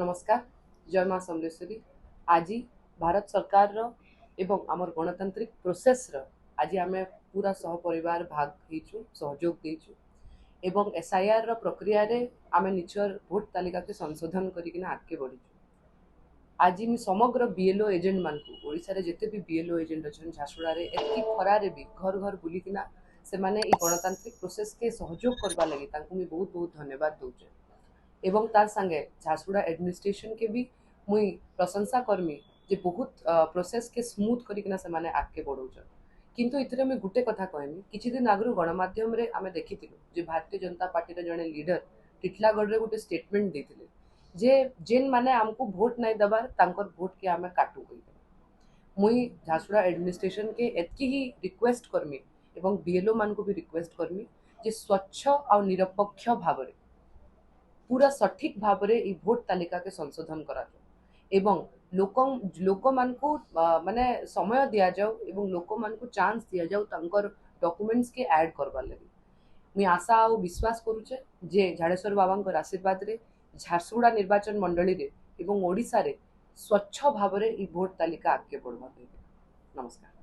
नमस्कार। जय माँ समलेश्वरी। आज भारत सरकार एवं आमर गणतांत्रिक प्रोसेस आज आम पूरा सहपरिवार भाग होइछु सहयोग देइछु एवं एसआईआर प्रक्रिया रे आम निजर भोट तालिका के संशोधन करके आगे बढ़ीछु। आज मी समग्र बीएलओ एजेंट मान ओडिशा रे जेते भी बीएलओ एजेंट अच्छा झारसुगुड़ा रे एतकी खरारे भी घर घर बुलिकिना से माने ई गणतांत्रिक प्रोसेस के सहयोग करबा लगी तांको मी बहुत बहुत धन्यवाद दूचे एवं तार संगे झारसुगुड़ा एडमिनिस्ट्रेशन के भी मुई प्रशंसा करमी जे बहुत प्रोसेस के स्मूथ करिकिना से माने आगे बढ़ौछन। किंतु इथरे मैं गुटे कथा कहमी किछि दिन आगु गणमाध्यम रे आमे देखिथिलु जे भारतीय जनता पार्टी रे जने लीडर टिटलागढ़ रे गुटे स्टेटमेंट देथिले जे जेन माने हमको वोट नहीं दबार तांकर वोट के आमे काटू कहि। मुई झारसुगुड़ा एडमिनिस्ट्रेशन के एतकी ही रिक्वेस्ट करमी एवं बीएलओ मान को भी रिक्वेस्ट करमी जे स्वच्छ और निरपेक्ष भाव रे पूरा सठिक भाव रे ई भोट तालिका के संशोधन करा एवं लोक मान को माने समय दिया जाऊ एवं लोक मान को चांस दिया जाऊ तांकर डॉक्यूमेंट्स के ऐड करबा लगी। मुई आशा और विश्वास करूचे जे झाड़ेश्वर बाबा आशीर्वाद रे झारसुगुड़ा निर्वाचन मंडली रे एवं ओडिशा रे स्वच्छ भाव रे ई भोट तालिका आगे बढ़वा। नमस्कार।